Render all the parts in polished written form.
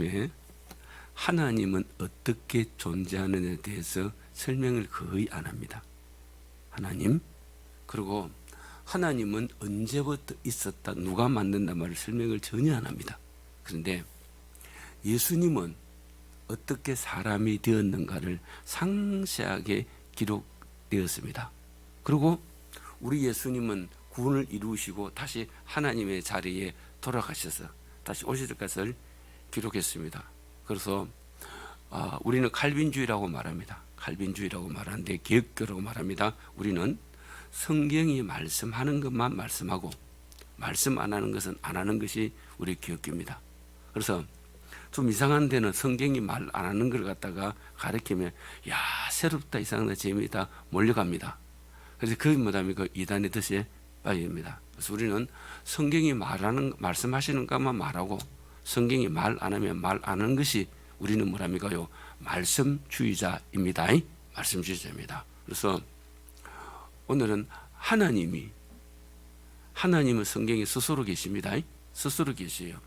성경에 하나님은 어떻게 존재하느냐에 대해서 설명을 거의 안 합니다. 하나님, 그리고 하나님은 언제부터 있었다, 누가 만든다 말을 설명을 전혀 안 합니다. 그런데 예수님은 어떻게 사람이 되었는가를 상세하게 기록되었습니다. 그리고 우리 예수님은 구원을 이루시고 다시 하나님의 자리에 돌아가셔서 다시 오실 것을 기록했습니다. 그래서 우리는 칼빈주의라고 말합니다. 칼빈주의라고 말하는데 개혁교라고 말합니다. 우리는 성경이 말씀하는 것만 말씀하고 말씀 안 하는 것은 안 하는 것이 우리 개혁교입니다. 그래서 좀 이상한 데는 성경이 말 안 하는 걸 갖다가 가르치면 야 새롭다, 이상하다, 재미있다 몰려갑니다. 그래서 그게 뭐냐면 이단의 뜻에 빠집니다. 그래서 우리는 성경이 말씀하시는 것만 말하고 성경이 말 안 하면 말 안 하는 것이 우리는 뭐랍니까요? 말씀주의자입니다. 말씀주의자입니다. 그래서 오늘은 하나님은 성경에 스스로 계십니다. 스스로 계세요.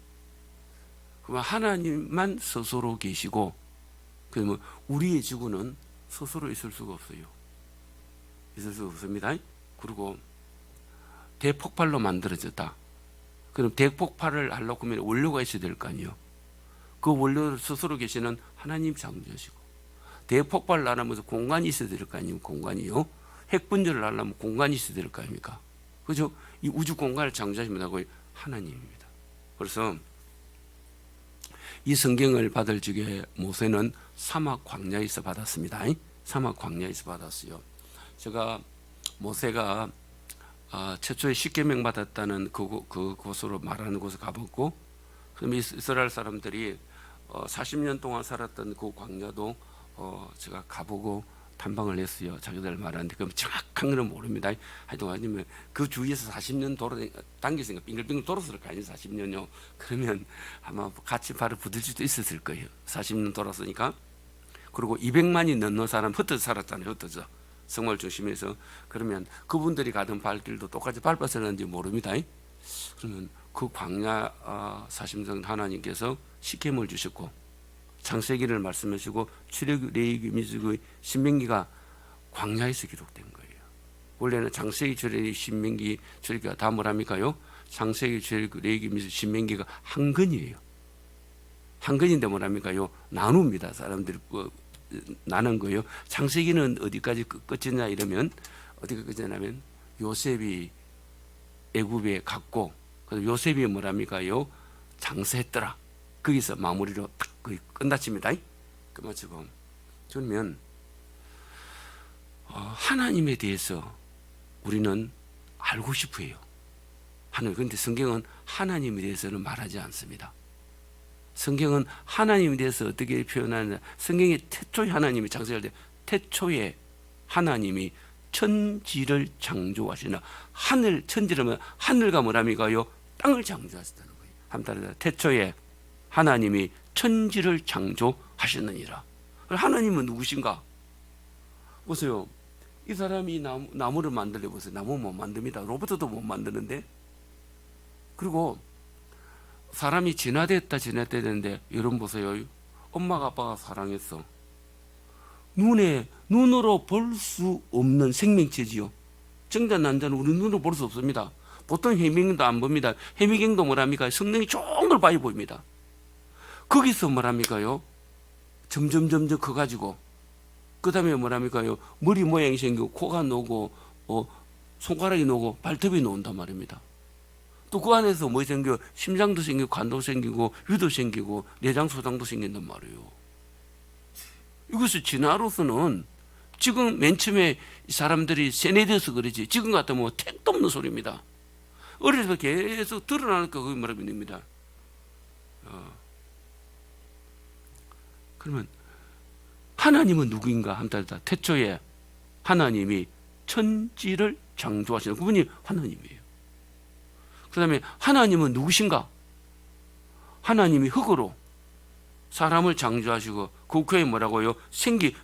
그러면 하나님만 스스로 계시고, 그러면 우리의 지구는 스스로 있을 수가 없어요. 있을 수가 없습니다. 그리고 대폭발로 만들어졌다. 그럼 대폭발을 하려고 하면 원료가 있어야 될 거 아니에요. 그 원료를 스스로 계시는 하나님 창조시고, 대폭발을 하려면 공간이 있어야 될 거 아니에요. 공간이요. 핵분열을 하려면 공간이 있어야 될 거 아닙니까? 그죠? 이 우주 공간을 창조하시면 하나님입니다. 그래서 이 성경을 받을 적에 모세는 사막 광야에서 받았습니다. 사막 광야에서 받았어요. 제가 모세가 최초에 십계명 받았다는 그곳으로 말하는 곳을 가봤고, 그럼 이스라엘 사람들이 40년 동안 살았던 그 광야도 제가 가보고 탐방을 했어요. 자기들 말하는데 그럼 정확한 건 모릅니다. 하여튼 그 주위에서 40년 당겼으니까 빙글빙글 돌았을 거 아니에요. 40년요. 그러면 아마 같이 발을 부딪힐 수도 있었을 거예요. 40년 돌았으니까. 그리고 200만이 넘는 사람 흩어져 살았잖아요. 흩어져. 성말 중심에서. 그러면 그분들이 가던 발길도 똑같이 밟았었는지 모릅니다. 그러면 그 광야 40년 하나님께서 시켐을 주셨고 창세기를 말씀하시고 출애굽, 레위기, 민수기, 신명기가 광야에서 기록된 거예요. 원래는 창세기, 출애굽, 신명기, 출애굽가 다 뭐랍니까요? 창세기, 출애굽, 레위기, 민수기, 신명기가 한 권이에요. 한 권인데 뭐랍니까요? 나눕니다. 사람들이 나눈 거예요. 창세기는 어디까지 끝이냐 이러면 어디가 끝이냐면 요셉이 애굽에 갔고, 그래서 요셉이 뭐랍니까요? 장사했더라. 거기서 마무리로 딱 거의 끝났습니다. 끝마치고. 그러면 하나님에 대해서 우리는 알고 싶어요. 그런데 성경은 하나님에 대해서는 말하지 않습니다. 성경은 하나님에 대해서 어떻게 표현하느냐. 성경의 태초에 하나님이 창세할 때 태초에 하나님이 천지를 창조하시나. 천지라면 하늘과 뭐랍니까요? 땅을 창조하셨다는 거예요. 한번 태초에 하나님이 천지를 창조하셨느니라. 하나님은 누구신가? 보세요. 이 사람이 나무를 만들려 보세요. 나무 못 만듭니다. 로봇도 못 만드는데. 그리고 사람이 진화됐는데 여러분 보세요. 엄마가 아빠가 사랑했어. 눈으로 볼 수 없는 생명체지요. 정자 난자는 우리 눈으로 볼 수 없습니다. 보통 해미경도 안 봅니다. 해미경도 뭐랍니까? 성능이 좋은 걸 봐야 보입니다. 거기서 뭐랍니까요? 점점 커가지고, 그 다음에 뭐랍니까요? 머리 모양이 생기고, 코가 나오고, 손가락이 나오고, 발톱이 나온단 말입니다. 또 그 안에서 뭐 생겨? 심장도 생기고, 간도 생기고, 위도 생기고, 내장, 소장도 생긴단 말이에요. 이것을 진화로서는 지금 맨 처음에 사람들이 세뇌돼서 그러지, 지금 같으면 택도 없는 소리입니다. 어릴 때 계속 드러나니까 그게 뭐라고 됩니다. 그러면 하나님은 누구인가? 한번 태초에 하나님이 천지를 창조하시는 그분이 하나님이에요. 그 다음에 하나님은 누구신가? 하나님이 흙으로 사람을 창조하시고 그 후에 뭐라고요?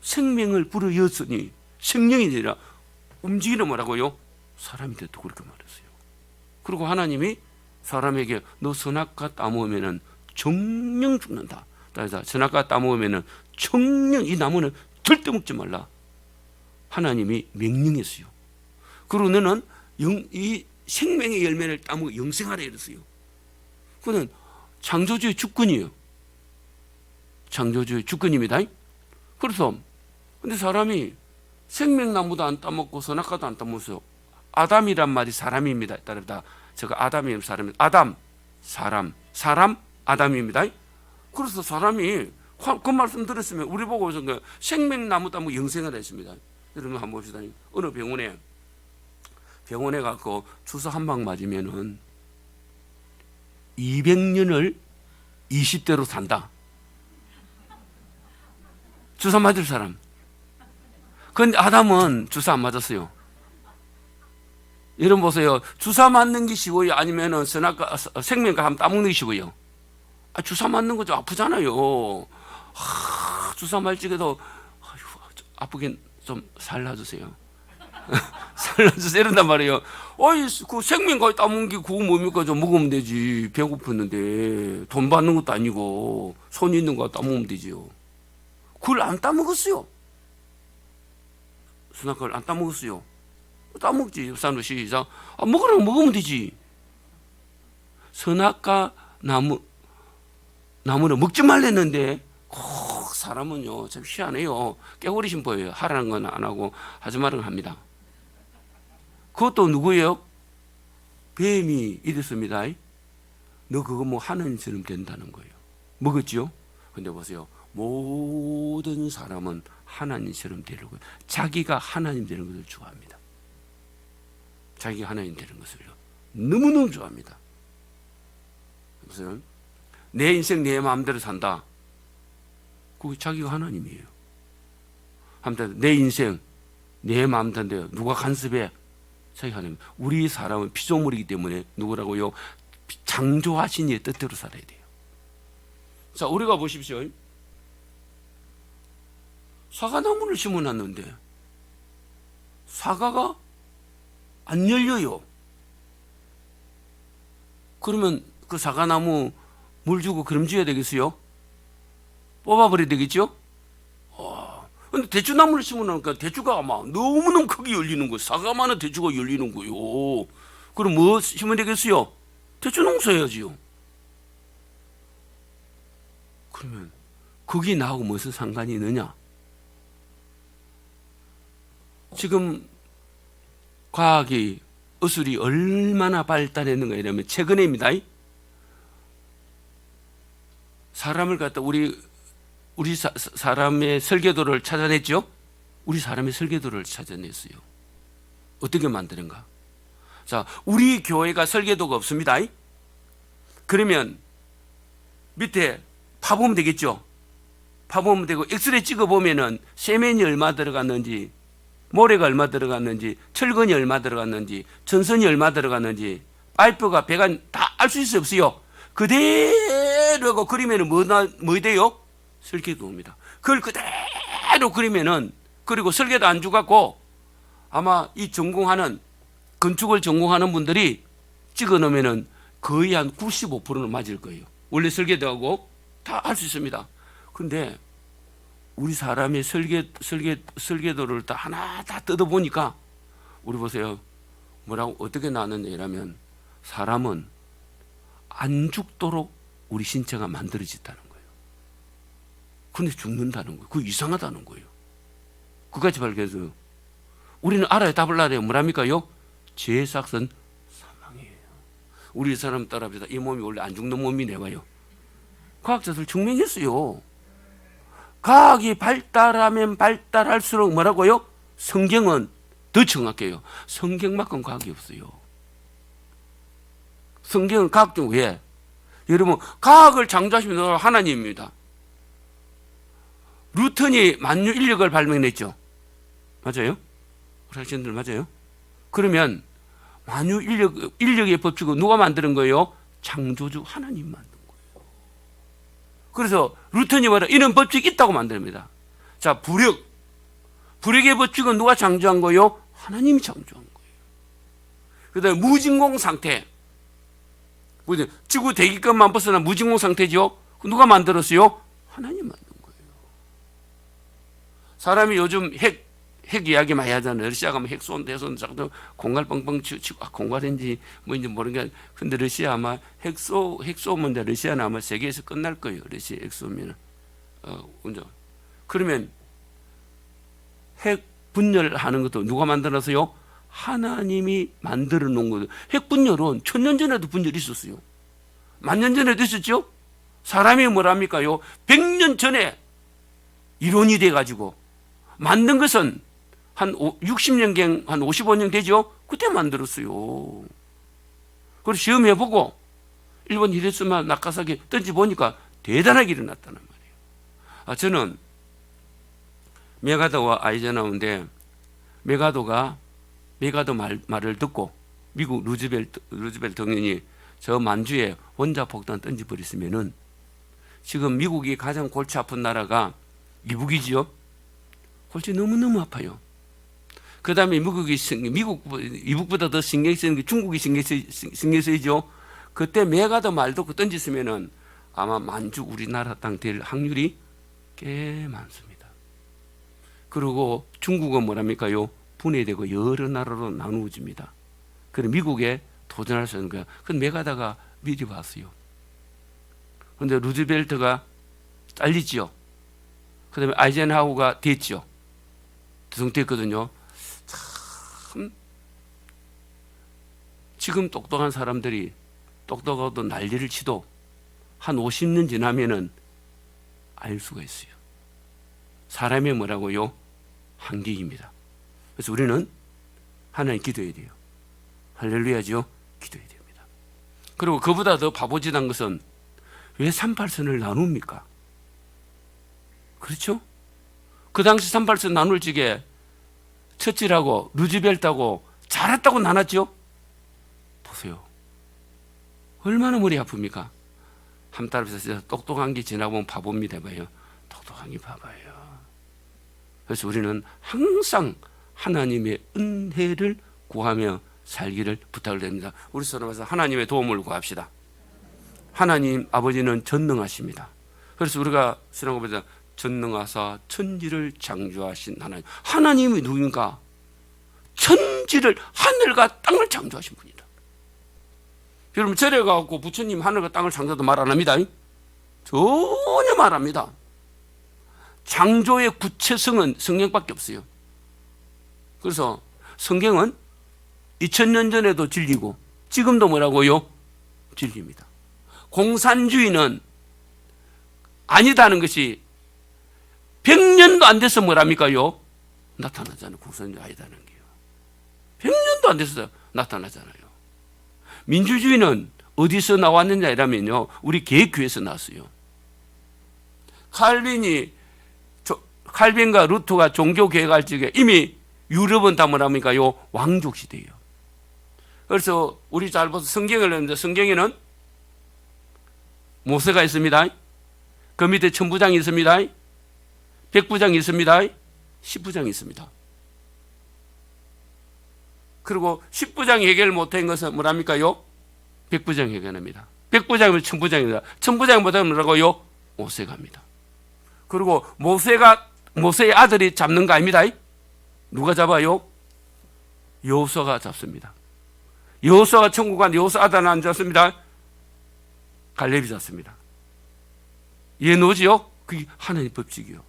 생명을 불어넣었으니 생명이 아니라 움직이는 뭐라고요? 사람이 됐다 그렇게 말했어요. 그리고 하나님이 사람에게 너 선악과 따먹으면 정령 죽는다. 따라서 선악과 따먹으면은 청령 이 나무는 절대 먹지 말라. 하나님이 명령했어요. 그리고 너는 이 생명의 열매를 따먹어 영생하라 이랬어요. 그는 창조주의 주권이에요. 창조주의 주권입니다. 그래서 근데 사람이 생명나무도 안 따먹고 선악과도 안 따먹었어요. 아담이란 말이 사람입니다. 따라다 제가 아담이면 사람입니다. 아담 사람 아담입니다. 그래서 사람이 그 말씀 들었으면 우리 보고 생명나무 따먹고 영생을 했습니다. 여러분 한번 봅시다. 어느 병원에 가고 주사 한 방 맞으면은 200년을 20대로 산다. 주사 맞을 사람. 그런데 아담은 주사 안 맞았어요. 여러분 보세요. 주사 맞는 게 쉬워요? 아니면은 생명과 함 따먹는 게 쉬워요? 주사 맞는 거 좀 아프잖아요. 주사 맞지게도 아프긴 좀 살라주세요. 살라주세요. 이런단 말이에요. 그 생명과 따먹는 게 그거 뭡니까? 좀 먹으면 되지. 배고팠는데 돈 받는 것도 아니고 손 있는 거 따먹으면 되지요. 그걸 안 따먹었어요. 선악과를 안 따먹었어요. 따먹지. 사람들 시작. 먹으라고 먹으면 되지. 선악과 나무는 먹지 말랬는데 사람은요 참 희한해요. 깨구리 심보예요. 하라는 건 안 하고 하지 말라는 건 합니다. 그것도 누구예요? 뱀이 이랬습니다. 너 그거 뭐 하나님처럼 된다는 거예요. 먹었죠? 근데 보세요. 모든 사람은 하나님처럼 되려고 자기가 하나님 되는 것을 좋아합니다. 자기가 하나님 되는 것을요. 너무너무 좋아합니다. 그래서 내 인생 내 마음대로 산다. 그게 자기가 하나님이에요. 아무튼 내 인생 내 마음대로 누가 간섭해? 자기가 하나님. 우리 사람은 피조물이기 때문에 누구라고요? 창조하신 이의 뜻대로 살아야 돼요. 자, 우리가 보십시오. 사과나무를 심어놨는데 사과가 안 열려요. 그러면 그 사과나무 물 주고 기름줘야 되겠어요? 뽑아버려야 되겠죠? 근데 대추나무를 심어놓으니까 대추가 아마 너무너무 크게 열리는 거예요. 사과만은 대추가 열리는 거예요. 그럼 뭐 심어야 되겠어요? 대추 농사해야지요. 그러면 거기 나하고 무슨 상관이 있느냐? 지금 과학이 의술이 얼마나 발달했는가 이러면 최근에입니다. 사람을 갖다 우리 사람의 설계도를 찾아냈죠. 우리 사람의 설계도를 찾아냈어요. 어떻게 만드는가? 자, 우리 교회가 설계도가 없습니다. 그러면 밑에 파보면 되겠죠. 파보면 되고 엑스레이 찍어보면은 세면이 얼마 들어갔는지, 모래가 얼마 들어갔는지, 철근이 얼마 들어갔는지, 전선이 얼마 들어갔는지, 파이프가 배관 다 알 수 있어요, 없어요? 그대로 그리면은 뭐 돼요? 설계도입니다. 그걸 그대로 그리면은, 그리고 설계도 안 주갖고 아마 이 전공하는 건축을 전공하는 분들이 찍어 놓으면은 거의 한 95%는 맞을 거예요. 원래 설계도하고 다 할 수 있습니다. 근데 우리 사람의 설계도를 다 하나 다 뜯어보니까 우리 보세요. 뭐라고 어떻게 나왔느냐면 사람은 안 죽도록 우리 신체가 만들어졌다는 거예요. 근데 죽는다는 거예요. 그거 이상하다는 거예요. 그까지 발견해서 우리는 알아야 답을 알아요. 뭐랍니까요? 죄의 삭은 사망이에요. 우리 사람 따라합시다. 이 몸이 원래 안 죽는 몸이 내가요. 과학자들 증명했어요. 과학이 발달하면 발달할수록 뭐라고요? 성경은 더 정확해요. 성경만큼 과학이 없어요. 성경은 과학 중 왜? 여러분, 과학을 창조하신 분은 하나님입니다. 뉴턴이 만유 인력을 발명했죠. 맞아요? 우리 학생들 맞아요? 그러면 만유 인력의 법칙을 누가 만드는 거예요? 창조주 하나님 만든 거예요. 그래서 뉴턴이 뭐라 이런 법칙이 있다고 만듭니다. 자, 부력의 법칙은 누가 창조한 거예요? 하나님이 창조한 거예요. 그다음에 무진공 상태, 지구 대기권만 벗어난 무진공 상태죠. 누가 만들었어요? 하나님 만든 거예요. 사람이 요즘 핵 이야기 많이 하잖아요. 러시아 가면 핵 쏜다, 자꾸 공갈 뻥뻥 치고, 공갈인지 뭐인지 모르겠는데, 근데 러시아 아마 핵 쏘면 러시아는 아마 세계에서 끝날 거예요. 러시아 핵 쏘면은. 그러면 핵 분열하는 것도 누가 만들어서요? 하나님이 만들어 놓은 거예요. 핵 분열은 1000년 전에도 분열이 있었어요. 10,000년 전에도 있었죠? 사람이 뭐랍니까요? 100년 전에 이론이 돼가지고 만든 것은 한 60년경, 한 55년 되죠? 그때 만들었어요. 그리고 시험해보고 일본 히로시마 나가사키 던져보니까 대단하게 일어났다는 말이에요. 저는 메가더와 아이젠하워인데 메가더 말을 듣고 미국 루즈벨트 대통령이 저 만주에 원자 폭탄 던져버렸으면은 지금 미국이 가장 골치 아픈 나라가 미국이지요. 골치 너무너무 아파요. 그 다음에 미국보다 더 신경 쓰이는 게 중국이 신경 쓰이죠. 그때 메가더 말 듣고 던졌으면은 아마 만주 우리나라 땅 될 확률이 꽤 많습니다. 그리고 중국은 뭐랍니까요? 분해되고 여러 나라로 나누어집니다. 그래서 미국에 도전할 수 있는 거야. 그건 메가더가 미리 봤어요. 그런데 루즈벨트가 잘리지요. 그 다음에 아이젠하워가 됐죠. 대통령됐거든요. 참, 지금 똑똑한 사람들이 똑똑하고 난리를 치도 한 50년 지나면은 알 수가 있어요. 사람의 뭐라고요? 한계입니다. 그래서 우리는 하나님 기도해야 돼요. 할렐루야죠? 기도해야 됩니다. 그리고 그보다 더 바보짓한 것은 왜 38선을 나눕니까? 그렇죠? 그 당시 38선 나눌 적에 처칠하고 루즈벨트하고 잘했다고 나눴죠? 보세요. 얼마나 머리 아픕니까? 한 달에서 진짜 똑똑한 게 지나보면 바보입니다. 봐요. 똑똑한 게 바봐요. 그래서 우리는 항상 하나님의 은혜를 구하며 살기를 부탁을 드립니다. 우리 서로서 하나님의 도움을 구합시다. 하나님 아버지는 전능하십니다. 그래서 우리가 신앙고백에서 전능하사 천지를 창조하신 하나님. 하나님이 누군가? 천지를, 하늘과 땅을 창조하신 분이다. 여러분 절에 가고 부처님 하늘과 땅을 창조도 말 안 합니다. 전혀 말합니다. 창조의 구체성은 성경밖에 없어요. 그래서 성경은 2000년 전에도 진리고 지금도 뭐라고요? 진리입니다. 공산주의는 아니다는 것이 100년도 안 돼서 뭐랍니까요? 나타나잖아요. 공산주의 아니다는 게요. 100년도 안 돼서 나타나잖아요. 민주주의는 어디서 나왔느냐 이라면요, 우리 개혁교회에서 나왔어요. 칼빈과 루터가 종교 개혁할 적에 이미 유럽은 다 뭐랍니까요? 왕족 시대예요. 그래서 우리 잘 보세요. 성경을 읽는데 성경에는 모세가 있습니다. 그 밑에 천부장이 있습니다. 백부장이 있습니다. 십부장이 있습니다. 그리고 십부장이 해결 못한 것은 뭐랍니까요? 백부장이 해결합니다. 백부장이면 천부장입니다. 천부장보다 뭐라고요? 모세가 합니다. 그리고 모세의 아들이 잡는 거 아닙니다. 누가 잡아요? 여호수아가 잡습니다. 여호수아가 천국 간 여호수아 아들은 안 잡습니다. 갈렙이 잡습니다. 이해 노지요? 그게 하나님 법칙이요.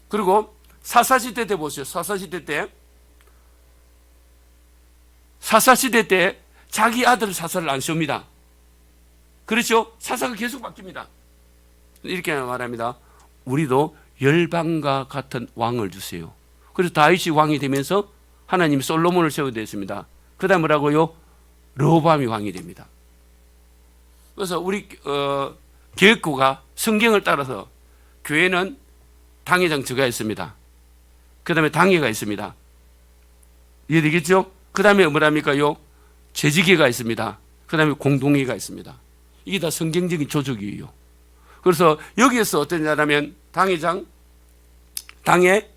그리고 사사시대 때 보세요. 사사시대 때 자기 아들 사사를 안 씌웁니다. 그렇죠? 사사가 계속 바뀝니다. 이렇게 말합니다. 우리도 열방과 같은 왕을 주세요. 그래서 다윗이 왕이 되면서 하나님이 솔로몬을 세워드렸습니다. 그 다음 뭐라고요? 르호보암이 왕이 됩니다. 그래서 우리 교육부가 성경을 따라서 교회는 당회장 제가 있습니다. 그 다음에 당회가 있습니다. 이해되겠죠? 그 다음에 뭐랍니까요? 재직회가 있습니다. 그 다음에 공동회가 있습니다. 이게 다 성경적인 조직이에요. 그래서 여기에서 어떠냐면 당회장, 당회,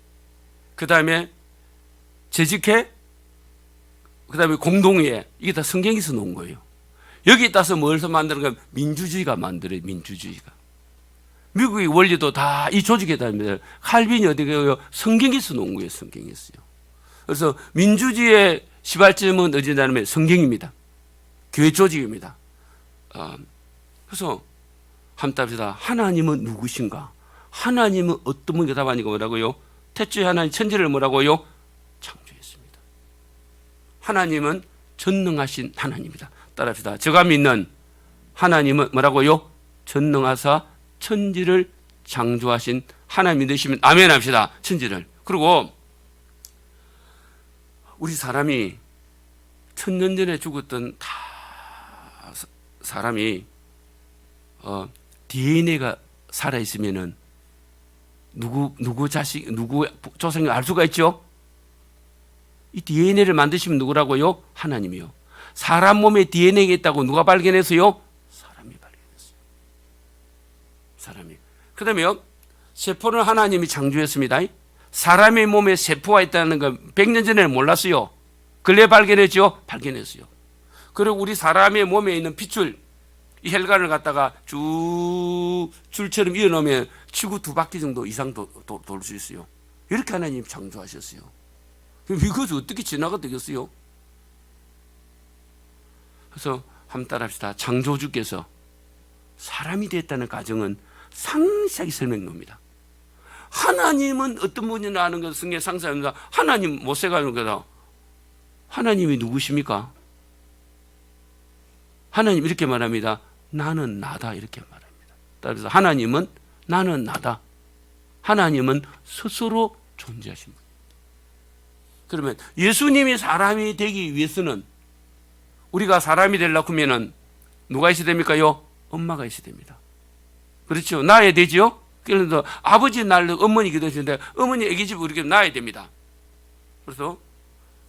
그 다음에 재직회, 그 다음에 공동회, 이게 다 성경에서 놓은 거예요. 여기에 따라서 뭘서 만드는 건 민주주의가 만들어요. 민주주의가. 미국의 원리도 다 이 조직에 답니다. 칼빈이 어디가요? 성경에서 놓은 거예요. 성경에서요. 그래서 민주주의의 시발점은 어디냐면 성경입니다. 교회 조직입니다. 그래서 한번 답시다. 하나님은 누구신가? 하나님은 어떤 분이 답하니까 뭐라고요? 태초에 하나님 천지를 뭐라고요? 창조했습니다. 하나님은 전능하신 하나님이다. 따라합시다. 제가 믿는 하나님은 뭐라고요? 전능하사 천지를 창조하신 하나님 되시면 아멘 합시다. 천지를. 그리고 우리 사람이 천년 전에 죽었던 다 사람이 DNA가 살아있으면은 누구 자식, 누구 조상이 알 수가 있죠? 이 DNA를 만드시면 누구라고요? 하나님이요. 사람 몸에 DNA가 있다고 누가 발견했어요? 사람이 발견했어요. 사람이. 그 다음에 세포는 하나님이 창조했습니다. 사람의 몸에 세포가 있다는 건 100년 전에는 몰랐어요. 근래 발견했죠? 발견했어요. 그리고 우리 사람의 몸에 있는 핏줄, 이 혈관을 갖다가 쭉 줄처럼 이어놓으면 지구 2바퀴 정도 이상 돌 수 있어요. 이렇게 하나님 창조하셨어요. 이것을 어떻게 지나가 되겠어요? 그래서 한번 따라합시다. 창조주께서 사람이 됐다는 가정은 상세하게 설명합니다. 하나님은 어떤 분이나 하는 것을 성경에 상세합니다. 하나님 모세가 거다. 하나님이 누구십니까? 하나님 이렇게 말합니다. 나는 나다 이렇게 말합니다. 따라서 하나님은 나는 나다. 하나님은 스스로 존재하신 분. 그러면 예수님이 사람이 되기 위해서는 우리가 사람이 되려고 하면은 누가 있어야 됩니까요? 엄마가 있어야 됩니다. 그렇죠? 낳아야 되죠? 그래서 아버지 낳는 어머니 기도하시는데 어머니 애기 집 우리가 낳아야 됩니다. 그래서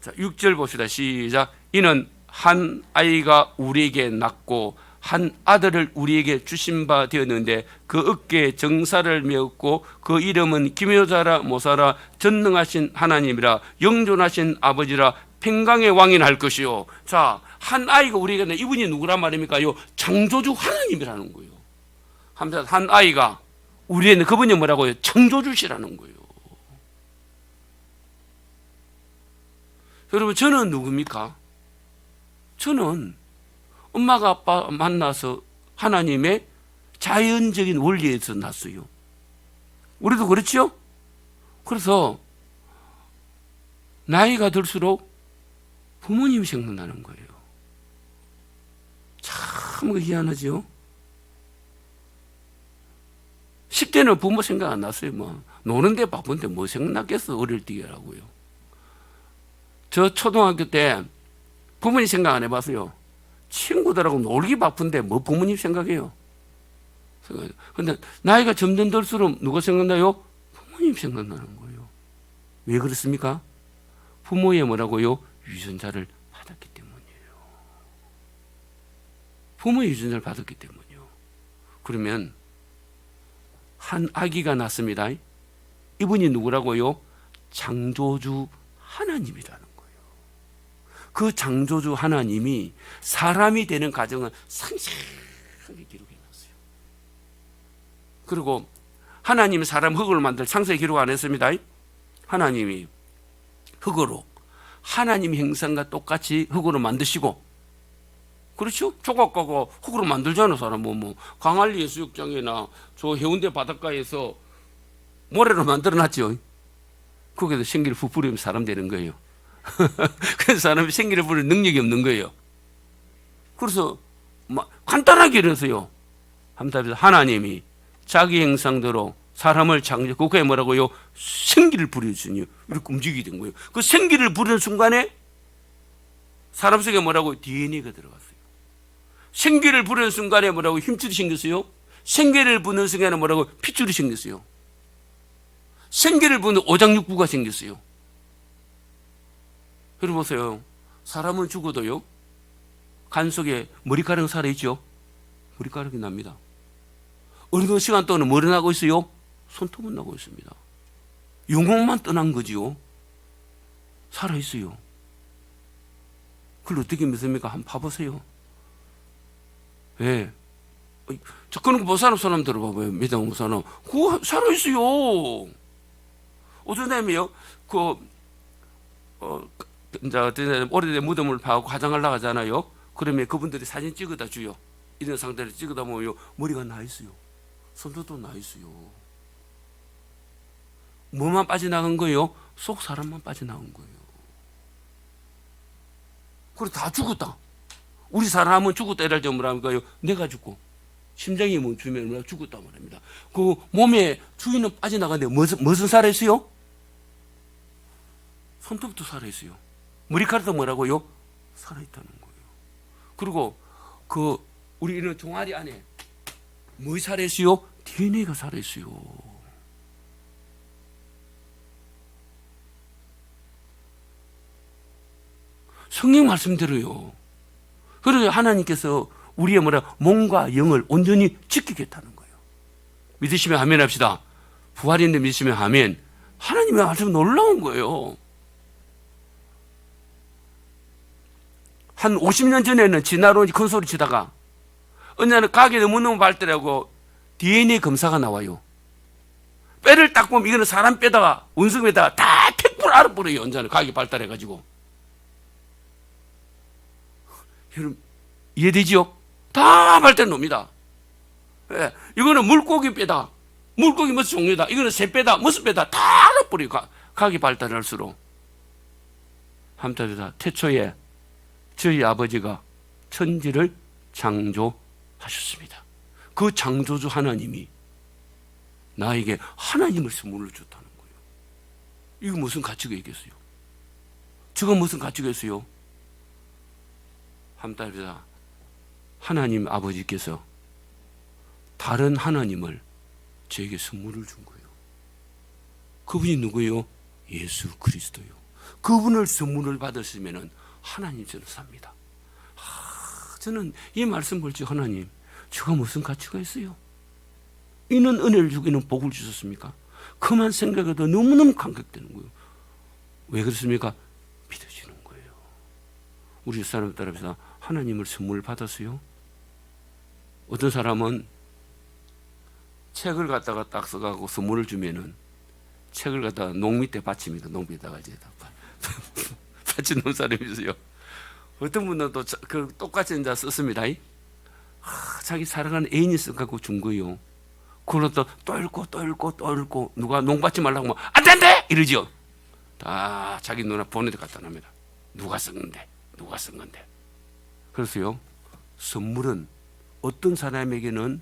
자 6절 봅시다. 시작. 이는 한 아이가 우리에게 낳고 한 아들을 우리에게 주신 바 되었는데 그 어깨에 정사를 메었고 그 이름은 기묘자라 모사라 전능하신 하나님이라 영존하신 아버지라 평강의 왕이라 할 것이요. 자, 한 아이가 우리에게 낳은 이분이 누구란 말입니까요? 창조주 하나님이라는 거예요. 한 아이가 우리에는 그분이 뭐라고요? 창조주시라는 거예요. 여러분 저는 누굽니까? 저는 엄마가 아빠 만나서 하나님의 자연적인 원리에서 났어요. 우리도 그렇죠? 그래서 나이가 들수록 부모님이 생각나는 거예요. 참 희한하죠? 10대는 부모 생각 안 났어요. 뭐 노는데 바쁜데 뭐 생각났겠어. 어릴 때라고요. 저 초등학교 때 부모님 생각 안 해봤어요. 친구들하고 놀기 바쁜데 뭐 부모님 생각해요. 그런데 나이가 점점 들수록 누가 생각나요? 부모님 생각나는 거예요. 왜 그렇습니까? 부모의 뭐라고요? 유전자를 받았기 때문이에요. 부모의 유전자를 받았기 때문이요. 그러면 한 아기가 났습니다. 이분이 누구라고요? 창조주 하나님이라는 거예요. 그 창조주 하나님이 사람이 되는 과정을 상세하게 기록해놨어요. 그리고 하나님이 사람 흙으로 만들 상세히 기록 안 했습니다. 하나님이 흙으로 하나님 형상과 똑같이 흙으로 만드시고, 그렇죠? 조각가가 흙으로 만들잖아. 사람 뭐 강한리 해수욕장이나 저 해운대 바닷가에서 모래로 만들어놨죠. 거기서 생기를 부풀리면 사람 되는 거예요. 그래서 사람이 생기를 부릴 능력이 없는 거예요. 그래서 간단하게 이래서요. 하나님이 자기 형상대로 사람을 창조, 그게 뭐라고요? 생기를 부려주니 이렇게 움직이게 된 거예요. 그 생기를 부리는 순간에 사람 속에 뭐라고? DNA가 들어갔어요. 생기를 부리는 순간에 뭐라고? 힘줄이 생겼어요. 생기를 부는 순간에 뭐라고? 핏줄이 생겼어요. 생기를 부는 오장육부가 생겼어요. 여러분 보세요. 사람은 죽어도요, 간 속에 머리카락이 살아있죠? 머리카락이 납니다. 어느 시간 동안 뭐가 나고 있어요? 손톱은 나고 있습니다. 영혼만 떠난 거지요. 살아있어요. 그걸 어떻게 믿습니까? 한번 봐보세요. 예. 저 그런 거 못 사는 사람 들어봐봐요. 믿음 못 사는. 그거 살아있어요. 어떤 사람이요? 이제 오래된 무덤을 파고 화장하려고 하잖아요. 그러면 그분들이 사진 찍어다 주요. 이런 상태를 찍어다 보면 머리가 나 있어요. 손도 나 있어요. 뭐만 빠져나간 거예요? 속 사람만 빠져나온 거예요. 그래 다 죽었다. 우리 사람은 죽었다 이럴 때 뭐랍니까요? 내가 죽고 심장이 멈추면 죽었다 말합니다. 그 몸에 주인은 빠져나가는데 무슨 살아있어요? 손톱도 살아있어요. 머리카락도 뭐라고요? 살아있다는 거예요. 그리고 우리 이런 종아리 안에 뭐 살아있어요? DNA가 살아있어요. 성경 말씀대로요. 그래서 하나님께서 우리의 몸과 영을 온전히 지키겠다는 거예요. 믿으시면 아멘 합시다. 부활인데 믿으시면 아멘. 하나님의 말씀 놀라운 거예요. 한 50년 전에는 진화로 큰 소리 치다가 어느 날 가게 너무너무 발달하고 DNA 검사가 나와요. 뼈를 딱 보면 이거는 사람 뼈다가 원숭이에다가 다 100% 알아버려요. 언제나 가게 발달해가지고. 여러분 이해되지요? 다 발달해 놉니다. 예, 이거는 물고기 뼈다. 물고기 무슨 종류다. 이거는 새 뼈다. 무슨 뼈다. 다 알아버려요. 가게 발달할수록. 함자리다 태초에 저희 아버지가 천지를 창조하셨습니다. 그 창조주 하나님이 나에게 하나님을 선물로 줬다는 거예요. 이거 무슨 가치가 있겠어요? 저거 무슨 가치가 있어요? 함자리다 하나님 아버지께서 다른 하나님을 저에게 선물을 준 거예요. 그분이 누구예요? 예수 그리스도요. 그분을 선물을 받았으면 하나님 저는 삽니다. 저는 이 말씀 볼 때 하나님 저가 무슨 가치가 있어요? 이는 은혜를 주고 이는 복을 주셨습니까? 그만 생각해도 너무너무 감격되는 거예요. 왜 그렇습니까? 믿어지는 거예요. 우리 사람 따라서 하나님을 선물 받았어요. 어떤 사람은 책을 갖다가 딱 써가고 선물을 주면은 책을 갖다가 농 밑에 받칩니다. 농 밑에다가 이제 받친 놓은 사람이 있어요. 어떤 분은 또 똑같이 이제 썼습니다. 자기 사랑하는 애인이 써갖고 준 거예요. 그걸 또 읽고 누가 농 받지 말라고 하면 안 된대! 이러죠. 다 자기 누나 보내서 갖다 놔니다. 누가 쓴 건데? 그래서요, 선물은 어떤 사람에게는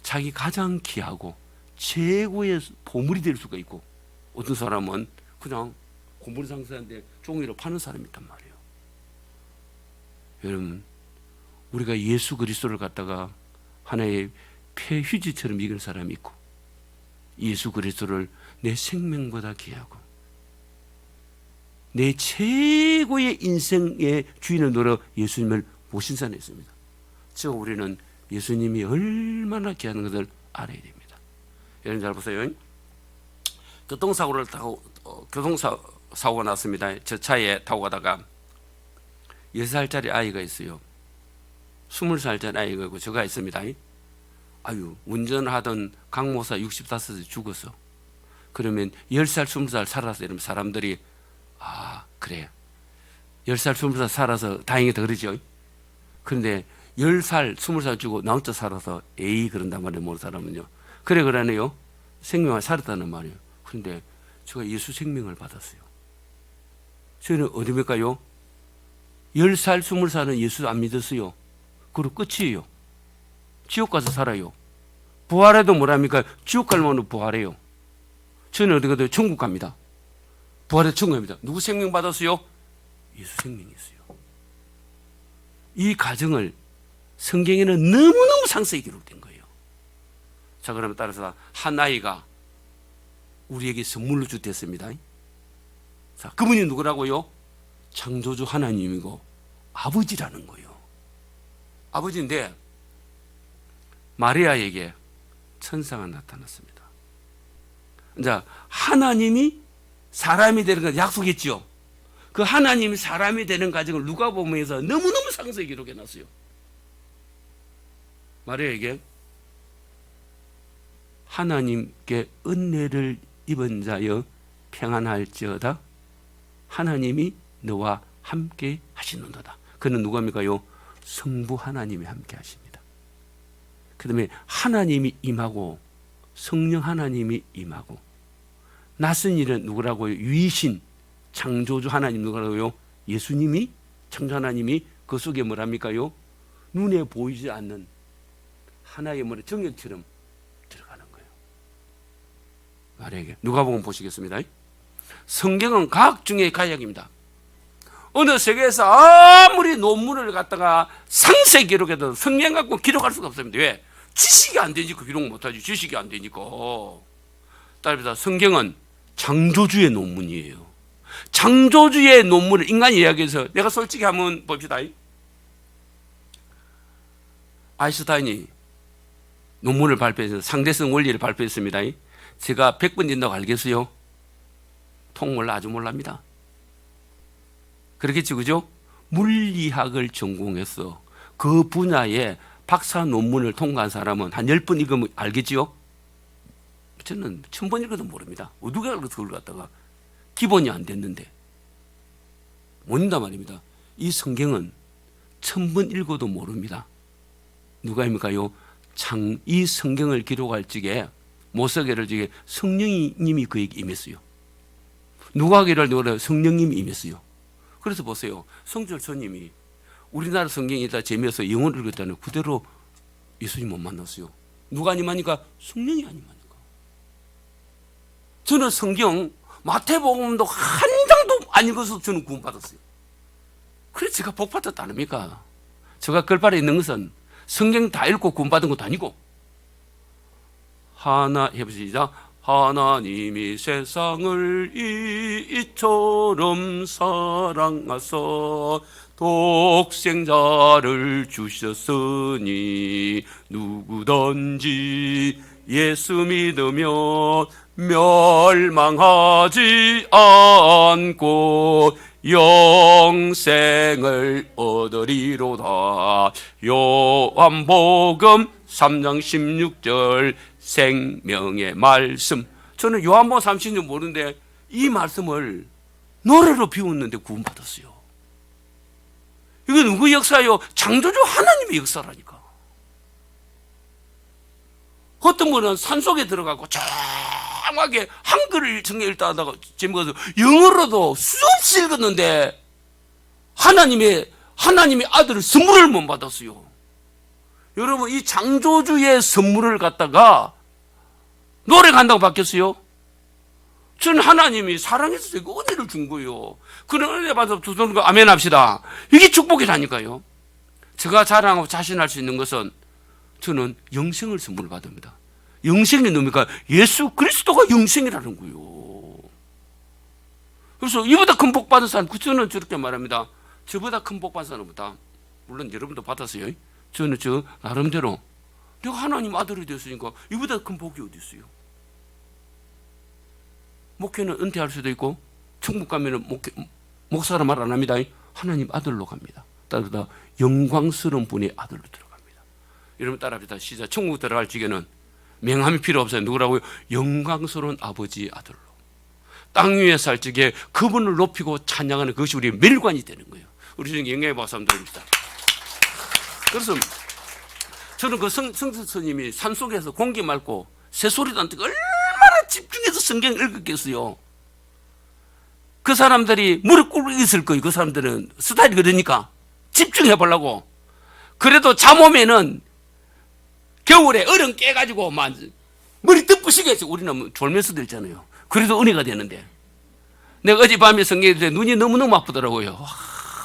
자기 가장 귀하고 최고의 보물이 될 수가 있고 어떤 사람은 그냥 고물 상사인데 종이로 파는 사람이 있단 말이에요. 여러분 우리가 예수 그리스도를 갖다가 하나의 폐휴지처럼 이길 사람이 있고 예수 그리스도를 내 생명보다 귀하고 내 최고의 인생의 주인을 노려 예수님을 모신 사람이 있습니다. 즉 우리는 예수님이 얼마나 귀한 것을 알아야 됩니다. 여러분 잘 보세요. 교통사고를 타고 교통사고가 났습니다. 저 차에 타고 가다가 6살짜리 아이가 있어요. 20살짜리 아이가 있고 저가 있습니다. 운전하던 강모사 65세 죽었어. 그러면 10살 20살 살아서 이러면 사람들이 그래 10살 20살 살아서 다행이다 그러죠. 그런데 10살 20살 죽고 나 혼자 살아서 에이 그런단 말이에요. 모르는 사람은요. 그러네요. 생명을 살았다는 말이에요. 그런데 제가 예수 생명을 받았어요. 저희는 어디입니까요? 10살 20살은 예수 안 믿었어요. 그리고 끝이에요. 지옥 가서 살아요. 부활해도 뭐랍니까? 지옥 갈면 부활해요. 저는 어디 가도 천국 갑니다. 부활해도 천국 갑니다. 누구 생명 받았어요? 예수 생명이 있어요. 이 가정을 성경에는 너무너무 상세히 기록된 거예요. 자, 그러면 따라서 한 아이가 우리에게 선물로 주됐습니다. 자, 그분이 누구라고요? 창조주 하나님이고 아버지라는 거예요. 아버지인데 마리아에게 천사가 나타났습니다. 자, 하나님이 사람이 되는 건 약속했죠. 그 하나님이 사람이 되는 과정을 누가복음에서 너무너무 상세히 기록해 놨어요. 마리아에게 하나님께 은혜를 입은 자여 평안할지어다. 하나님이 너와 함께 하시는도다. 그는 누구입니까요? 성부 하나님이 함께 하십니다. 그 다음에 하나님이 임하고 성령 하나님이 임하고 낯선 일은 누구라고요? 유이신 창조주 하나님 누구라고요? 예수님이 창조 하나님이 그 속에 뭐랍니까요? 눈에 보이지 않는 하나의 뭐라 정액처럼 들어가는 거예요. 마리아에게 누가복음 보시겠습니다. 성경은 과학 중의 과학입니다. 어느 세계에서 아무리 논문을 갖다가 상세 기록해도 성경 갖고 기록할 수가 없습니다. 왜? 지식이 안 되니까 기록 못하지. 지식이 안 되니까. 따라서 성경은 창조주의 논문이에요. 창조주의 논문을 인간이 이야기해서 내가 솔직히 한번 봅시다. 아인슈타인이 논문을 발표해서 상대성 원리를 발표했습니다. 제가 100번 된다고 알겠어요? 통몰라 아주 몰랍니다. 그렇겠지, 그죠? 물리학을 전공해서 그 분야에 박사 논문을 통과한 사람은 한 10번 읽으면 알겠지요? 저는 1000번 읽어도 모릅니다. 누가 그걸 갖다가 기본이 안 됐는데 모른단 말입니다. 이 성경은 1000번 읽어도 모릅니다. 누가입니까요? 이 성경을 기록할 적에 모세계를 적에 성령님이 그에게 임했어요. 누가계를 누가 성령님이 임했어요. 그래서 보세요. 성철초님이 우리나라 성경에다 재미어서 영어를 읽었다는 그대로 예수님 못 만났어요. 누가 아니마니까 성령이 아니마니까. 저는 성경 마태복음도 한 장도 안 읽어서 저는 구원받았어요. 그래서 제가 복받았다 아닙니까? 제가 글발에 있는 것은 성경 다 읽고 구원받은 것도 아니고 해보시죠. 하나님이 세상을 이처럼 사랑하사 독생자를 주셨으니 누구든지 예수 믿으면 멸망하지 않고 영생을 얻으리로다. 요한복음 3장 16절 생명의 말씀. 저는 요한복음 36절 모르는데 이 말씀을 노래로 비웠는데 구원받았어요. 이게 누구 역사예요? 창조주 하나님의 역사라니까. 어떤 분은 산속에 들어가고 조용하게 한글을 성경 읽다 하다가 제목에서 영어로도 수없이 읽었는데 하나님의 아들을 선물을 못 받았어요. 여러분, 이 창조주의 선물을 갖다가 노래 간다고 받겠어요? 저는 하나님이 사랑해서 제가 은혜를 준 거예요. 그런 은혜 받아서 두 손으로 아멘 합시다. 이게 축복이라니까요. 제가 자랑하고 자신할 수 있는 것은 저는 영생을 선물을 받습니다. 영생이 뭡니까? 예수 그리스도가 영생이라는 거예요. 그래서 이보다 큰 복 받은 사람, 저는 저렇게 말합니다. 저보다 큰 복 받은 사람보다, 물론 여러분도 받았어요. 저는 저 나름대로 내가 하나님 아들이 됐으니까 이보다 큰 복이 어디 있어요? 목회는 은퇴할 수도 있고 천국 가면은 목사라 말 안 합니다. 하나님 아들로 갑니다. 따라서 영광스러운 분의 아들로 들어갑니다. 여러분 따라합시다. 시작. 천국 들어갈 적에는 명함이 필요 없어요. 누구라고요? 영광스러운 아버지 아들로. 땅 위에 살 적에 그분을 높이고 찬양하는 그것이 우리의 멸관이 되는 거예요. 우리 중에 영광의 박수 한번 드립니다. 그래서 저는 그 성스님이 산속에서 공기 맑고 새소리도 안 듣고 얼마나 집중해서 성경을 읽었겠어요. 그 사람들이 무릎 꿇고 있을 거예요. 그 사람들은 스타일이 그러니까 집중해 보려고. 그래도 잠 오면은 겨울에 얼음 깨가지고 막 머리 뜯부시게 해서 우리는 졸면서도 있잖아요. 그래도 은혜가 되는데 내가 어젯밤에 성경에 있을 때 눈이 너무너무 아프더라고요.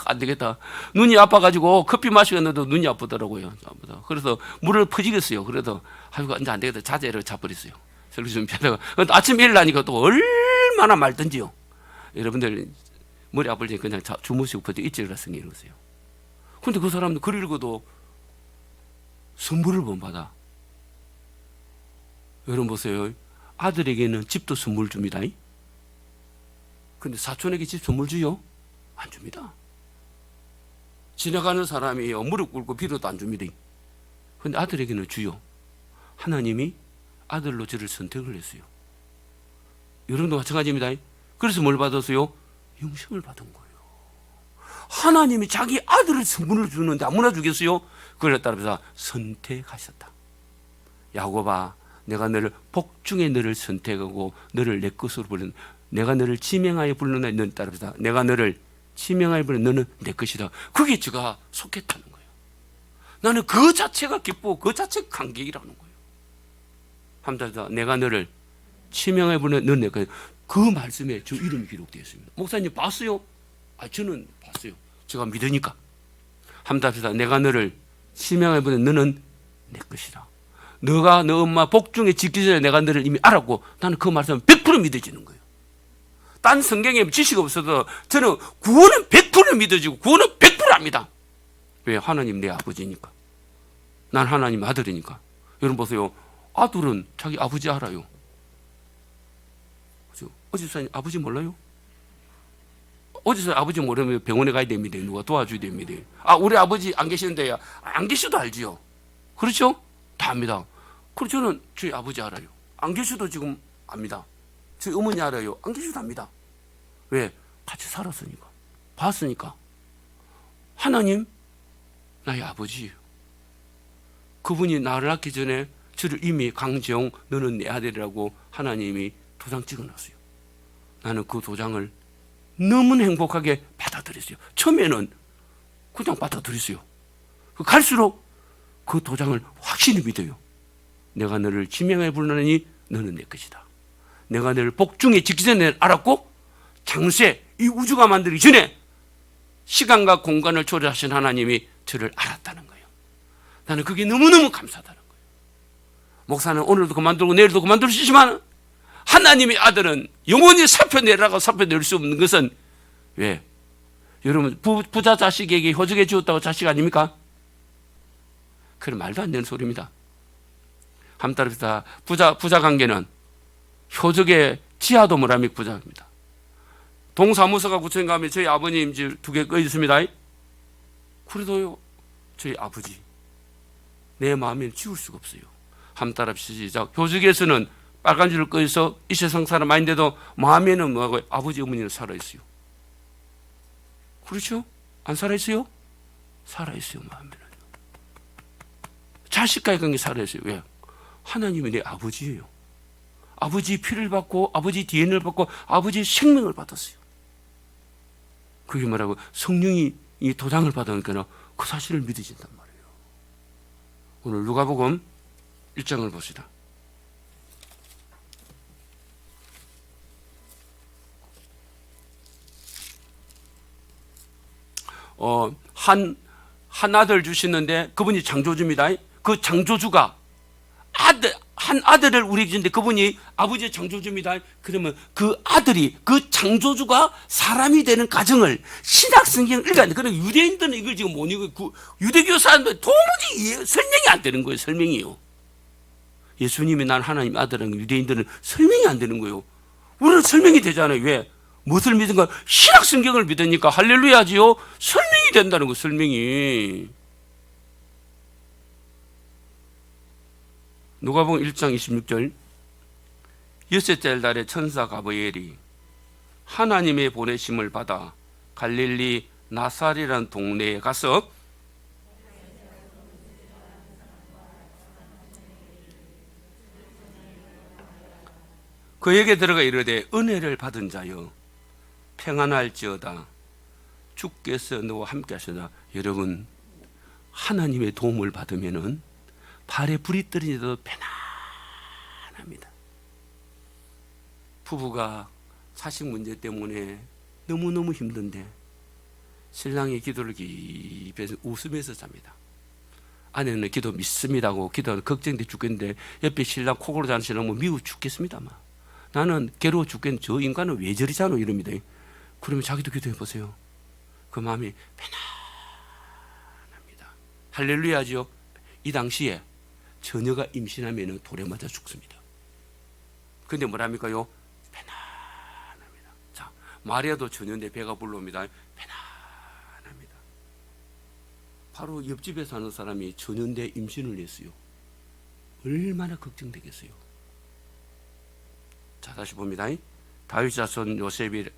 안 되겠다. 눈이 아파가지고 커피 마시겠는데도 눈이 아프더라고요. 그래서 물을 퍼지겠어요. 그래도 아이고 이제 안 되겠다. 자제를 잡버렸어요. 설교 준비하다가 아침 일어나니까 또 얼마나 맑던지요. 여러분들 머리 아플 때 그냥 주무시고 퍼져 일찍이라 성경 읽으세요. 근데 그 사람들 글 읽어도 선물을 못 받아. 여러분 보세요. 아들에게는 집도 선물 줍니다. 근데 사촌에게 집 선물 주요? 안 줍니다. 지나가는 사람이 무릎 꿇고 빌어도 안 줍니다. 근데 아들에게는 주요, 하나님이 아들로 저를 선택을 했어요. 여러분도 마찬가지입니다. 그래서 뭘 받았어요? 영생을 받은 거예요. 하나님이 자기 아들을 선물을 주는데 아무나 주겠어요? 그걸 따라서 선택하셨다. 야곱아, 내가 너를 복중에 너를 선택하고 너를 내 것으로 부르는, 내가 너를 지명하여 부르는 너는 따라서 내가 너를 지명하여 부르는 너는 내 것이다. 그게 제가 속했다는 거예요. 나는 그 자체가 기쁘고 그 자체가 감격이라는 거예요. 함자다, 내가 너를 지명하여 부르는 너는 내 것이다. 그 말씀에 저 이름이 기록되어 있습니다. 목사님 봤어요? 저는 봤어요. 제가 믿으니까. 함답시다. 내가 너를 지명하여 부르는 너는 내 것이다. 너가 너 엄마 복중에 짓기 전에 내가 너를 이미 알았고, 나는 그 말씀은 100% 믿어지는 거예요. 딴 성경에 지식 없어도 저는 구원은 100% 믿어지고 구원은 100% 압니다. 왜? 하나님 내 아버지니까. 난 하나님 아들이니까. 여러분 보세요. 아들은 자기 아버지 알아요. 그죠? 어제서 아버지 몰라요? 어제서 아버지 모르면 병원에 가야 됩니다. 누가 도와줘야 됩니다. 우리 아버지 안 계시는데, 안 계셔도 알지요. 그렇죠? 다 압니다. 그리고 저는 저희 아버지 알아요. 안 계셔도 지금 압니다. 저희 어머니 알아요. 안 계셔도 압니다. 왜? 같이 살았으니까. 봤으니까. 하나님, 나의 아버지예요. 그분이 나를 낳기 전에 저를 이미 강지영, 너는 내 아들이라고 하나님이 도장 찍어놨어요. 나는 그 도장을 너무 행복하게 받아들였어요. 처음에는 그냥 받아들였어요. 갈수록 그 도장을 확실히 믿어요. 내가 너를 지명하여 부르노니 너는 내 것이다. 내가 너를 복중에 짓기 전에 알았고, 창세 이 우주가 만들기 전에 시간과 공간을 조절하신 하나님이 저를 알았다는 거예요. 나는 그게 너무너무 감사하다는 거예요. 목사는 오늘도 그만두고 내일도 그만둘 수 있지만 하나님의 아들은 영원히 살펴내라고 살펴낼 수 없는 것은 왜? 여러분 부자 자식에게 효적해 주었다고 자식 아닙니까? 그런 말도 안 되는 소리입니다. 함따라서 부자 관계는 효적의 지하도 모라믹 부자입니다. 동사무소가 구청 가면 저희 아버님 집 2개 꺼 있습니다. 그래도요, 저희 아버지 내 마음에 지울 수가 없어요. 함따라서 시작. 효적에서는 빨간 줄을 꺼 있어 이 세상 사람 아닌데도 마음에는 뭐하고 아버지 어머니는 살아 있어요. 그렇죠? 안 살아 있어요? 살아 있어요. 마음에는. 자식과의 관계 살아 있어요. 왜? 하나님이 내 아버지예요. 아버지 피를 받고 아버지 DNA를 받고 아버지 생명을 받았어요. 그게 뭐라고? 성령이 이 도장을 받으니까 그 사실을 믿어진단 말이에요. 오늘 누가복음 1장을 봅시다. 한 아들 주시는데 그분이 창조주입니다. 그 창조주가 한 아들을 우리에게 주는데 그분이 아버지의 창조주입니다. 그러면 그 아들이, 그 창조주가 사람이 되는 과정을 신학성경을 읽었는데, 그럼 유대인들은 이걸 지금 못 읽고, 유대교 사람들은 도무지 설명이 안 되는 거예요. 설명이요. 예수님이 난 하나님 아들은 유대인들은 설명이 안 되는 거예요. 우리는 설명이 되잖아요. 왜? 무엇을 믿은가? 신학성경을 믿으니까 할렐루야지요. 설명이 된다는 거, 설명이. 누가복음 1장 26절. 여섯째 달에 천사 가브리엘이 하나님의 보내심을 받아 갈릴리 나사렛이라는 동네에 가서 그에게 들어가 이르되 은혜를 받은 자여 평안할지어다 주께서 너와 함께 하시다. 여러분, 하나님의 도움을 받으면은 발에 불이 떨어져도 편안합니다. 부부가 자식 문제 때문에 너무너무 힘든데 신랑이 기도를 깊이 웃으면서 잡니다. 아내는 기도 믿습니다고 기도하는 걱정돼 죽겠는데 옆에 신랑 코골어 자는 신랑 뭐 미워 죽겠습니다. 아마. 나는 괴로워 죽겠는데 저 인간은 왜 저리잖아 이럽니다. 그러면 자기도 기도해 보세요. 그 마음이 편안합니다. 할렐루야죠. 이 당시에 처녀가 임신하면 돌에 맞아 죽습니다. 근데 뭐랍니까요? 편안합니다. 자, 마리아도 처녀인데 배가 불러옵니다. 편안합니다. 바로 옆집에 사는 사람이 전염대 임신을 했어요. 얼마나 걱정되겠어요. 자, 다시 봅니다. 다윗 자손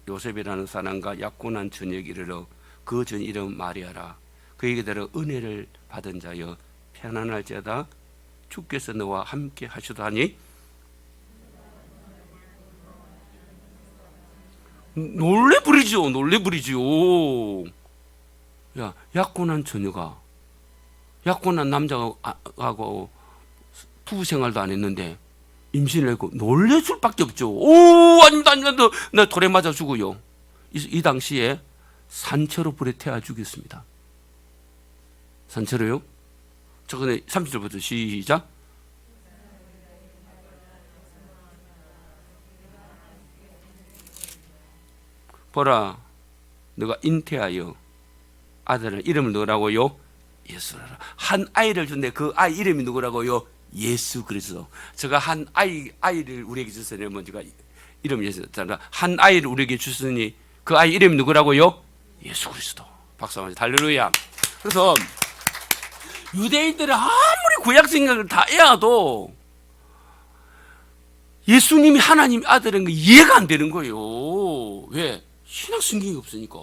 요셉이라는 사람과 약혼한 처녀에게 이르러 그 전 이름 마리아라. 그에게 들어 은혜를 받은 자여 편안할지어다. 주께서 너와 함께 하시다니. 놀래버리죠. 야, 약혼한 처녀가 약혼한 남자하고 부부 생활도 안 했는데 임신을 했고 놀랄 수밖에 없죠. 오, 아닙니다. 나 돌에 맞아 죽어요. 이 당시에 산채로 불에 태워 죽였습니다. 산채로요? 저번에 30절부터 시작. 보라, 너가 잉태하여 아들은 이름을 넣으라고요? 예수라라. 한 아이를 준대. 그 아이 이름이 누구라고요? 예수 그리스도. 제가 한 아이를 우리에게 주셨으니 제가 이름 예수잖아. 한 아이를 우리에게 주셨으니 그 아이 이름이 누구라고요? 예수 그리스도. 박수 한번 할렐루야. 그래서 유대인들은 아무리 구약 생각을 다 해도 예수님이 하나님 아들인 거 이해가 안 되는 거예요. 왜? 신약 성경이 없으니까.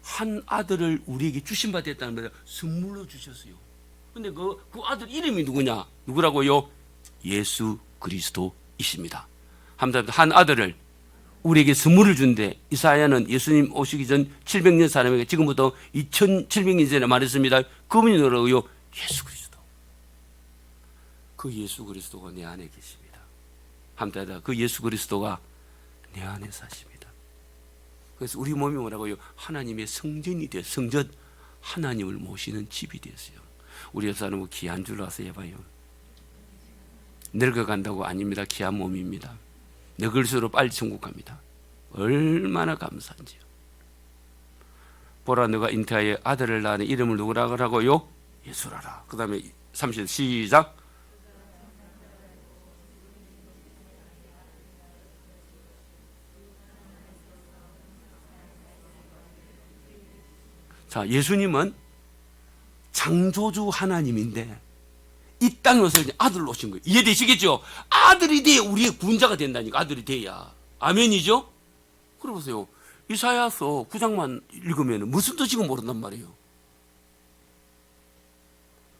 한 아들을 우리에게 주신 바 됐다는 말이야. 선물로 주셨어요. 근데 그 아들 이름이 누구냐? 누구라고요? 예수 그리스도이십니다. 한 아들을 우리에게 선물을 준대. 이사야는 예수님 오시기 전 700년 사람에게 지금부터 2700년 전에 말했습니다. 그분이 누구라고요? 예수 그리스도. 그 예수 그리스도가 내 안에 계십니다. 함께하다 그 예수 그리스도가 내 안에 사십니다. 그래서 우리 몸이 뭐라고요? 하나님의 성전이 돼. 성전, 하나님을 모시는 집이 됐어요. 우리 여사는 귀한 줄 아세요? 봐요. 늙어간다고 아닙니다. 귀한 몸입니다. 늙을수록 빨리 천국 갑니다. 얼마나 감사한지요. 보라, 너가 잉태하여 아들을 낳으니 이름을 누구라 하라고요? 예수라라. 그 다음에 30절 시작. 자, 예수님은 창조주 하나님인데 이 땅에 와서 아들로 오신 거예요. 이해되시겠죠? 아들이 돼야 우리의 구원자가 된다니까. 아들이 돼야. 아멘이죠? 그래 보세요. 이사야서 9장만 읽으면 무슨 뜻인가 모른단 말이에요.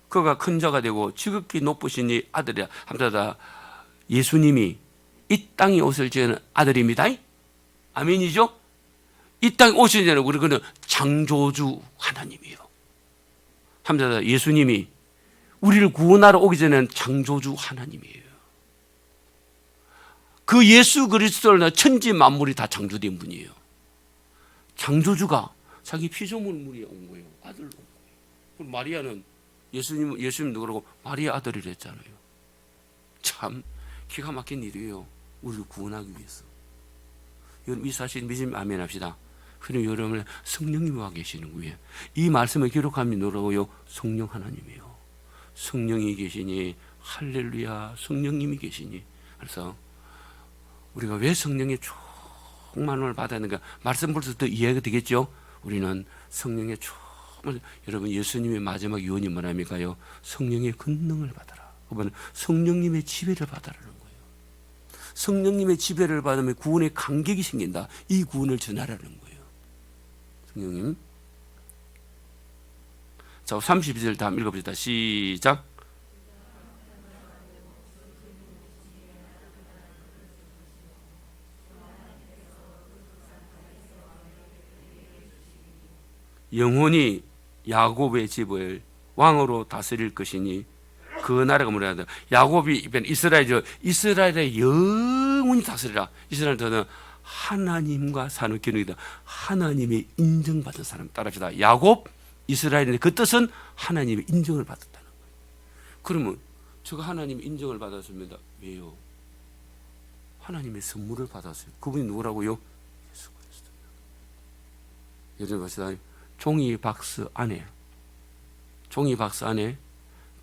그가 큰 자가 되고 지극히 높으시니 아들이야. 함께하다 예수님이 이 땅에 오실 때는 아들입니다. 아멘이죠? 이 땅에 오시는 자는 우리는 창조주 하나님이에요. 함께하다 예수님이 우리를 구원하러 오기 전에는 창조주 하나님이에요. 그 예수 그리스도는 천지 만물이 다 창조된 분이에요. 창조주가 자기 피조물이 온 거예요. 아들로 온 거예요. 그리고 마리아는 예수님 누구라고? 마리아 아들이라 했잖아요. 참 기가 막힌 일이에요. 우리를 구원하기 위해서. 여러분 이 사실 믿으면 아멘 합시다. 그럼 여러분 성령님이 와 계시는 거예요. 이 말씀을 기록하면 누구라고요? 성령 하나님이에요. 성령이 계시니 할렐루야. 성령님이 계시니. 그래서 우리가 왜 성령의 충만을 받았는가? 말씀 벌써 더 이해가 되겠죠? 우리는 성령의 충만. 여러분 예수님의 마지막 유언이 뭐랍니까요? 성령의 권능을 받아라. 그러면 성령님의 지배를 받아라는 거예요. 성령님의 지배를 받으면 구원의 감격이 생긴다. 이 구원을 전하라는 거예요. 성령님. 자, 32절 다음 읽어봅시다. 시작. 영원히 야곱의 집을 왕으로 다스릴 것이니 그 나라가 뭐라 하다. 야곱이 이스라엘이죠. 이스라엘의 영원히 다스리라. 이스라엘은 하나님과 사는 기능이다. 하나님의 인정받은 사람 따라합시다. 야곱 이스라엘인데 그 뜻은 하나님의 인정을 받았다는 거예요. 그러면 제가 하나님의 인정을 받았습니다. 왜요? 하나님의 선물을 받았어요. 그분이 누구라고요? 예수 그리스도. 예전에 봅시다. 종이 박스 안에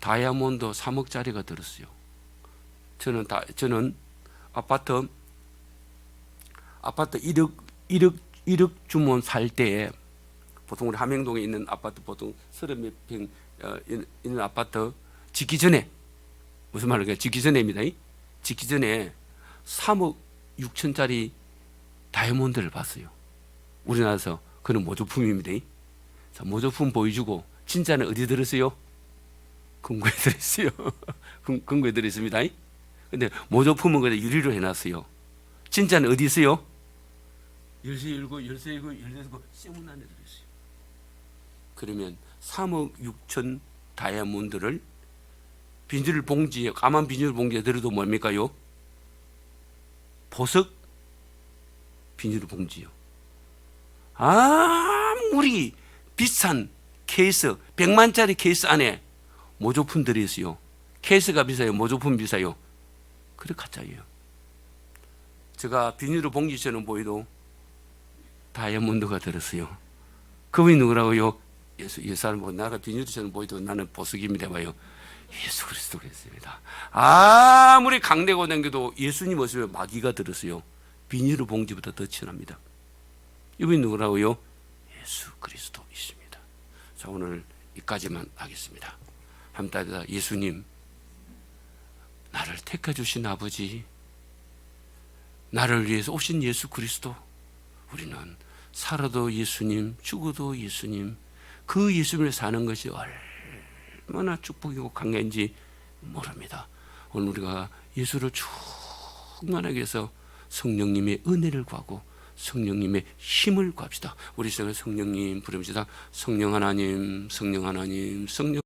다이아몬드 3억짜리가 들었어요. 저는 아파트 1억 주문 살 때에 보통 우리 함행동에 있는 아파트 보통 30몇 평 있는 아파트 짓기 전에, 무슨 말을까요? 짓기 전에입니다. 짓기 전에 3억 6천짜리 다이아몬드를 봤어요. 우리나라에서. 그는 모조품입니다. 자, 모조품 보여주고 진짜는 어디 들었어요? 금고에 들었어요. 금고에 들었습니다. 근데 모조품은 그냥 유리로 해놨어요. 진짜는 어디 있어요? 열쇠 열고 열쇠 열고 열쇠 열고 쇠문 안에 들었어요. 그러면 3억 6천 다이아몬드를 비닐 봉지에, 까만 비닐 봉지에 들어도 뭡니까요? 보석 비닐 봉지요. 아무리 비싼 케이스, 100만짜리 케이스 안에 모조품 들어있어요. 케이스가 비싸요? 모조품 비싸요? 그래 가짜예요. 제가 비닐 봉지처럼 보여도 다이아몬드가 들었어요. 그분이 누구라고요? 예수를 보고 나가 비닐처럼 보여도 나는 보석입니다. 봐요. 예수 그리스도 그랬습니다. 아무리 강대고 댕겨도 예수님 모습에 마귀가 들었어요. 비닐 봉지보다 더 친합니다. 이분이 누구라고요? 예수 그리스도이십니다. 자, 오늘 여기까지만 하겠습니다. 한번 따라 예수님, 나를 택해 주신 아버지, 나를 위해서 오신 예수 그리스도, 우리는 살아도 예수님, 죽어도 예수님, 그 예수님을 사는 것이 얼마나 축복이고 강해인지 모릅니다. 오늘 우리가 예수를 충만하게 해서 성령님의 은혜를 구하고 성령님의 힘을 구합시다. 우리 성령님 부릅시다. 성령 하나님, 성령 하나님, 성령